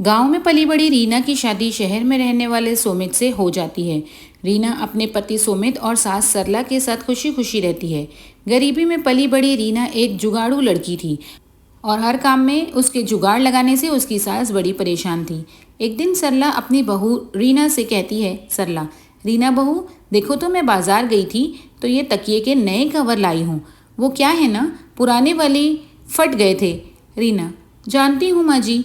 गांव में पली बड़ी रीना की शादी शहर में रहने वाले सुमित से हो जाती है। रीना अपने पति सुमित और सास सरला के साथ खुशी खुशी रहती है। गरीबी में पली बड़ी रीना एक जुगाड़ू लड़की थी और हर काम में उसके जुगाड़ लगाने से उसकी सास बड़ी परेशान थी। एक दिन सरला अपनी बहू रीना से कहती है, सरला, रीना बहू, देखो तो मैं बाजार गई थी तो ये तकिए के नए कवर लाई हूँ। वो क्या है ना, पुराने वाले फट गए थे। रीना, जानती हूँ माँ जी,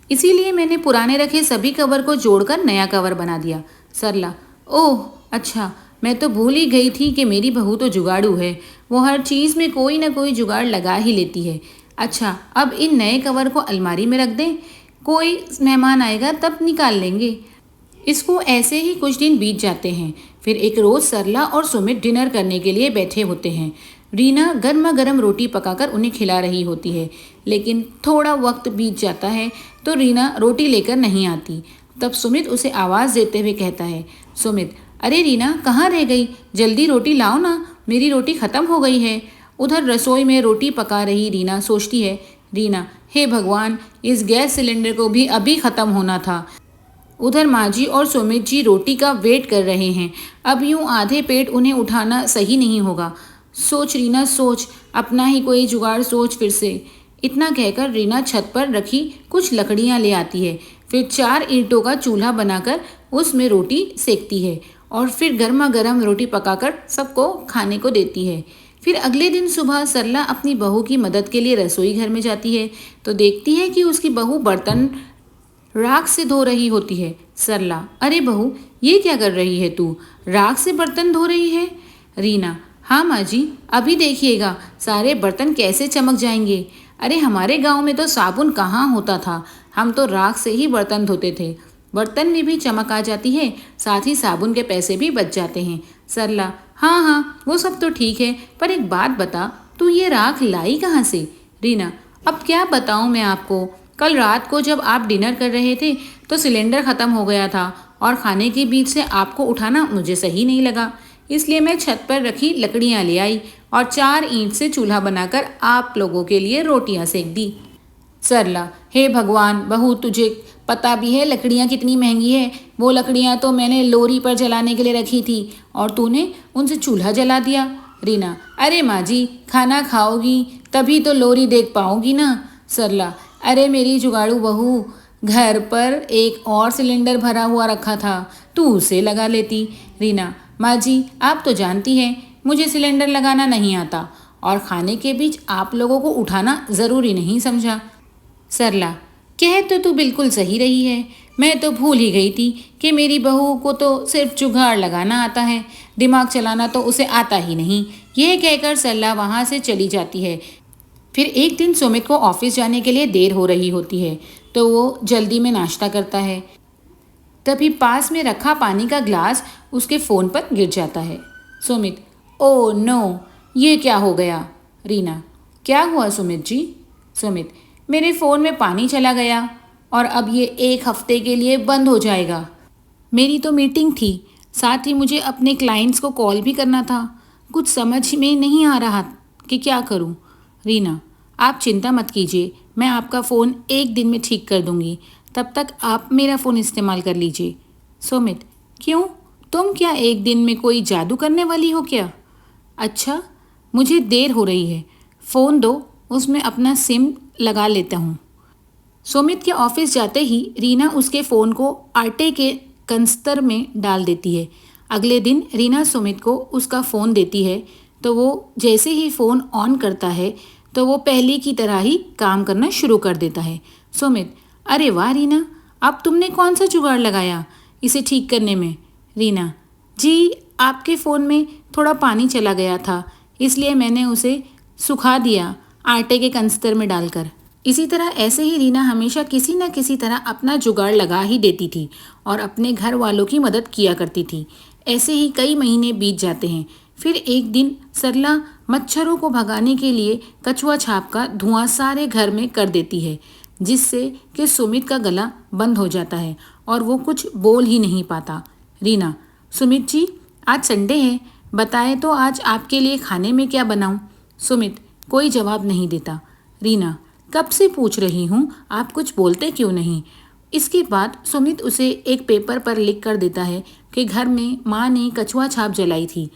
इसीलिए मैंने पुराने रखे सभी कवर को जोड़कर नया कवर बना दिया। सरला, ओह अच्छा, मैं तो भूल ही गई थी कि मेरी बहू तो जुगाड़ू है। वो हर चीज़ में कोई ना कोई जुगाड़ लगा ही लेती है। अच्छा, अब इन नए कवर को अलमारी में रख दें, कोई मेहमान आएगा तब निकाल लेंगे। इसको ऐसे ही कुछ दिन बीत जाते हैं। फिर एक रोज़ सरला और सुमित डिनर करने के लिए बैठे होते हैं। रीना गर्मा गर्म रोटी पकाकर उन्हें खिला रही होती है, लेकिन थोड़ा वक्त बीत जाता है तो रीना रोटी लेकर नहीं आती। तब सुमित उसे आवाज़ देते हुए कहता है, सुमित, अरे रीना कहाँ रह गई, जल्दी रोटी लाओ ना, मेरी रोटी ख़त्म हो गई है। उधर रसोई में रोटी पका रही रीना सोचती है, रीना, हे भगवान, इस गैस सिलेंडर को भी अभी ख़त्म होना था। उधर माँ और सुमित जी रोटी का वेट कर रहे हैं। अब यूं आधे पेट उन्हें उठाना सही नहीं होगा। सोच रीना सोच, अपना ही कोई जुगाड़ सोच फिर से। इतना कहकर रीना छत पर रखी कुछ लकड़ियाँ ले आती है। फिर 4 ईंटों का चूल्हा बनाकर उसमें रोटी सेकती है और फिर गर्मा गर्म रोटी पकाकर सबको खाने को देती है। फिर अगले दिन सुबह सरला अपनी बहू की मदद के लिए रसोई घर में जाती है तो देखती है कि उसकी बहू बर्तन राख से धो रही होती है। सरला, अरे बहू, ये क्या कर रही है तू, राख से बर्तन धो रही है? रीना, हाँ माँ जी, अभी देखिएगा सारे बर्तन कैसे चमक जाएंगे। अरे हमारे गांव में तो साबुन कहाँ होता था, हम तो राख से ही बर्तन धोते थे। बर्तन में भी चमक आ जाती है, साथ ही साबुन के पैसे भी बच जाते हैं। सरला, हाँ हाँ, वो सब तो ठीक है, पर एक बात बता, तू ये राख लाई कहाँ से? रीना, अब क्या बताऊँ मैं आपको, कल रात को जब आप डिनर कर रहे थे तो सिलेंडर ख़त्म हो गया था और खाने के बीच से आपको उठाना मुझे सही नहीं लगा, इसलिए मैं छत पर रखी लकड़ियाँ ले आई और 4 ईंट से चूल्हा बनाकर आप लोगों के लिए रोटियाँ सेक दी। सरला, हे भगवान बहू, तुझे पता भी है लकड़ियाँ कितनी महंगी है? वो लकड़ियाँ तो मैंने लोरी पर जलाने के लिए रखी थी और तूने उनसे चूल्हा जला दिया। रीना, अरे माँ जी, खाना खाओगी तभी तो लोरी देख पाओगी ना। सरला, अरे मेरी जुगाड़ू बहू, घर पर एक और सिलेंडर भरा हुआ रखा था, तू उसे लगा लेती। रीना, माँ जी, आप तो जानती हैं मुझे सिलेंडर लगाना नहीं आता और खाने के बीच आप लोगों को उठाना ज़रूरी नहीं समझा। सरला, कह तो तू बिल्कुल सही रही है, मैं तो भूल ही गई थी कि मेरी बहू को तो सिर्फ जुगाड़ लगाना आता है, दिमाग चलाना तो उसे आता ही नहीं। यह कहकर सरला वहाँ से चली जाती है। फिर एक दिन सुमित को ऑफिस जाने के लिए देर हो रही होती है तो वो जल्दी में नाश्ता करता है। तभी पास में रखा पानी का ग्लास उसके फ़ोन पर गिर जाता है। सुमित, ओह नो, ये क्या हो गया? रीना, क्या हुआ सुमित जी? सुमित, मेरे फ़ोन में पानी चला गया और अब ये 1 हफ्ते के लिए बंद हो जाएगा। मेरी तो मीटिंग थी, साथ ही मुझे अपने क्लाइंट्स को कॉल भी करना था, कुछ समझ में नहीं आ रहा कि क्या करूं। रीना, आप चिंता मत कीजिए, मैं आपका फ़ोन 1 दिन में ठीक कर दूंगी, तब तक आप मेरा फ़ोन इस्तेमाल कर लीजिए। सुमित, क्यों, तुम क्या 1 दिन में कोई जादू करने वाली हो क्या? अच्छा, मुझे देर हो रही है, फ़ोन दो, उसमें अपना सिम लगा लेता हूँ। सुमित के ऑफिस जाते ही रीना उसके फ़ोन को आटे के कंस्तर में डाल देती है। अगले दिन रीना सुमित को उसका फ़ोन देती है तो वो जैसे ही फ़ोन ऑन करता है तो वो पहले की तरह ही काम करना शुरू कर देता है। सुमित, अरे वाह रीना, अब तुमने कौन सा जुगाड़ लगाया इसे ठीक करने में? रीना, जी, आपके फ़ोन में थोड़ा पानी चला गया था, इसलिए मैंने उसे सुखा दिया आटे के कंस्तर में डालकर। इसी तरह ऐसे ही रीना हमेशा किसी न किसी तरह अपना जुगाड़ लगा ही देती थी और अपने घर वालों की मदद किया करती थी। ऐसे ही कई महीने बीत जाते हैं। फिर एक दिन सरला मच्छरों को भगाने के लिए कछुआ छाप का धुआं सारे घर में कर देती है, जिससे कि सुमित का गला बंद हो जाता है और वो कुछ बोल ही नहीं पाता। रीना, सुमित जी, आज संडे है, बताए तो आज आपके लिए खाने में क्या बनाऊं? सुमित कोई जवाब नहीं देता। रीना, कब से पूछ रही हूँ, आप कुछ बोलते क्यों नहीं? इसके बाद सुमित उसे एक पेपर पर लिख कर देता है कि घर में माँ ने कछुआ छाप जलाई थी।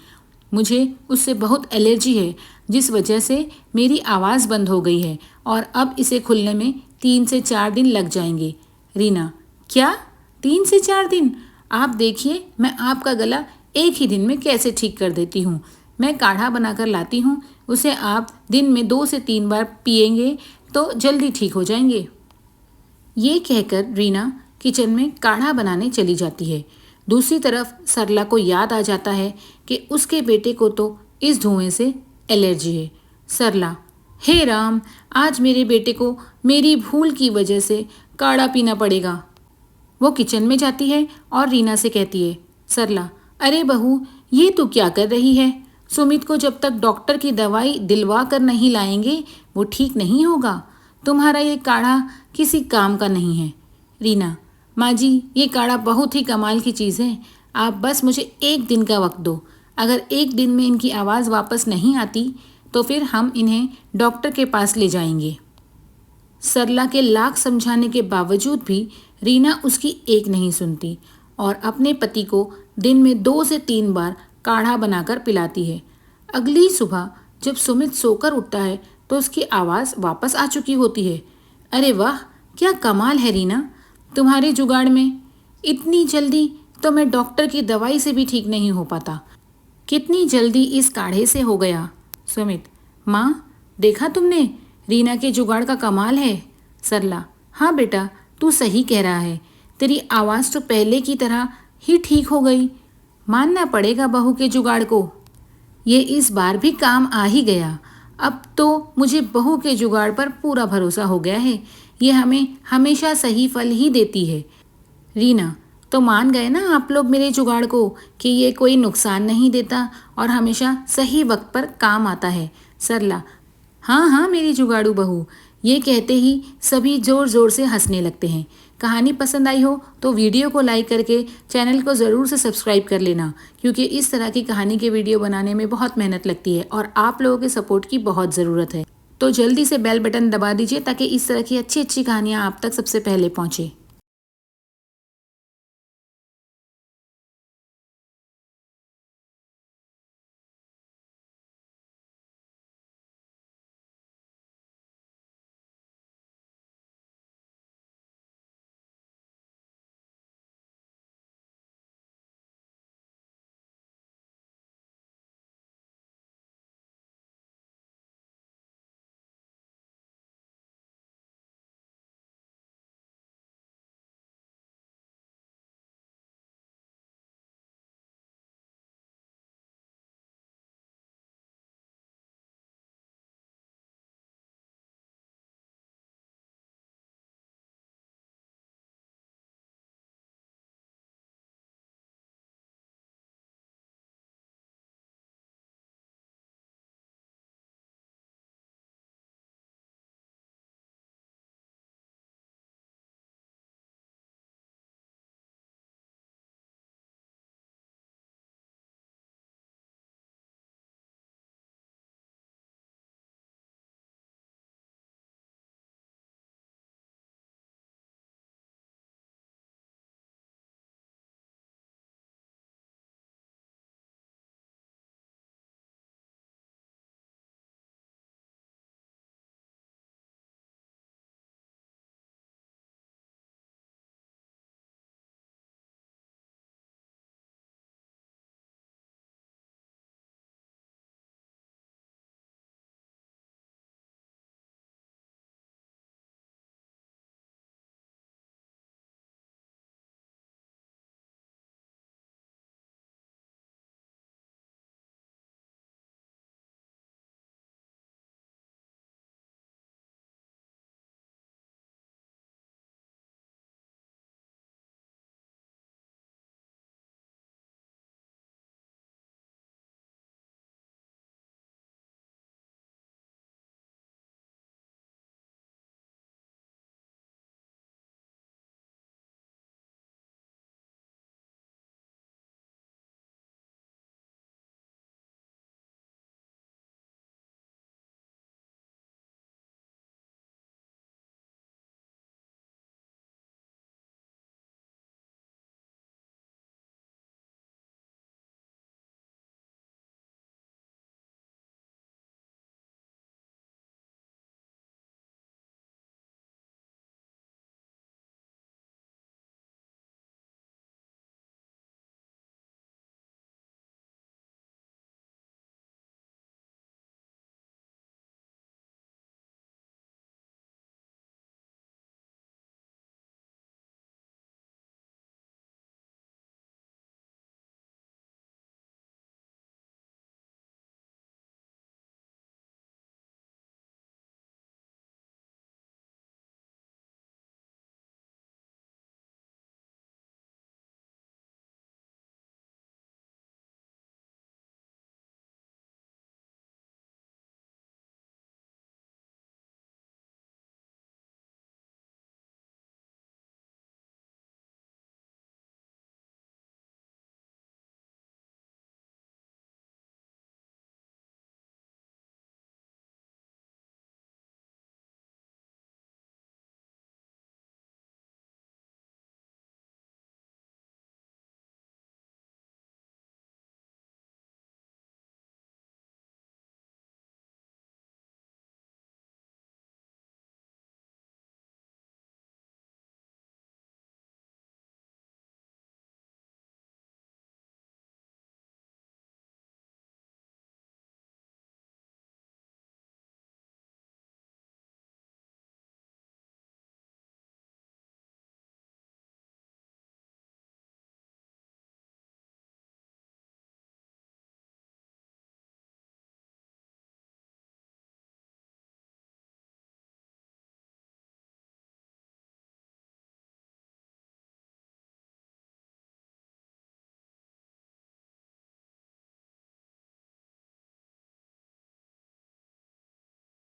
मुझे उससे बहुत एलर्जी है, जिस वजह से मेरी आवाज़ बंद हो गई है और अब इसे खुलने में 3 से 4 दिन लग जाएंगे। रीना, क्या 3 से 4 दिन? आप देखिए मैं आपका गला एक ही दिन में कैसे ठीक कर देती हूँ। मैं काढ़ा बनाकर लाती हूँ, उसे आप दिन में 2 से 3 बार पिएंगे तो जल्दी ठीक हो जाएंगे। ये कहकर रीना किचन में काढ़ा बनाने चली जाती है। दूसरी तरफ सरला को याद आ जाता है कि उसके बेटे को तो इस धुएं से एलर्जी है। सरला, हे राम, आज मेरे बेटे को मेरी भूल की वजह से काढ़ा पीना पड़ेगा। वो किचन में जाती है और रीना से कहती है, सरला, अरे बहू, ये तू क्या कर रही है? सुमित को जब तक डॉक्टर की दवाई दिलवा कर नहीं लाएंगे वो ठीक नहीं होगा। तुम्हारा ये काढ़ा किसी काम का नहीं है। रीना, माँ जी, ये काढ़ा बहुत ही कमाल की चीज़ है। आप बस मुझे 1 दिन का वक्त दो। अगर 1 दिन में इनकी आवाज़ वापस नहीं आती तो फिर हम इन्हें डॉक्टर के पास ले जाएंगे। सरला के लाख समझाने के बावजूद भी रीना उसकी एक नहीं सुनती और अपने पति को दिन में 2 से 3 बार काढ़ा बनाकर पिलाती है। अगली सुबह जब सुमित सोकर उठता है तो उसकी आवाज़ वापस आ चुकी होती है। अरे वाह, क्या कमाल है रीना, तुम्हारे जुगाड़ में। इतनी जल्दी तो मैं डॉक्टर की दवाई से भी ठीक नहीं हो पाता। कितनी जल्दी इस काढ़े से हो गया। सुमित, माँ, देखा तुमने, रीना के जुगाड़ का कमाल है। सरला, हाँ बेटा, तू सही कह रहा है। तेरी आवाज़ तो पहले की तरह ही ठीक हो गई। मानना पड़ेगा बहू के जुगाड़ को। ये इस बार भी काम आ ही गया। अब तो मुझे बहू के जुगाड़ पर पूरा भरोसा हो गया है। ये हमें हमेशा सही फल ही देती है। रीना, तो मान गए ना आप लोग मेरे जुगाड़ को कि ये कोई नुकसान नहीं देता और हमेशा सही वक्त पर काम आता है। सरला, हाँ हाँ मेरी जुगाड़ू बहू। ये कहते ही सभी ज़ोर ज़ोर से हंसने लगते हैं। कहानी पसंद आई हो तो वीडियो को लाइक करके चैनल को ज़रूर से सब्सक्राइब कर लेना, क्योंकि इस तरह की कहानी के वीडियो बनाने में बहुत मेहनत लगती है और आप लोगों के सपोर्ट की बहुत ज़रूरत है। तो जल्दी से बेल बटन दबा दीजिए ताकि इस तरह की अच्छी अच्छी कहानियाँ आप तक सबसे पहले पहुँचे।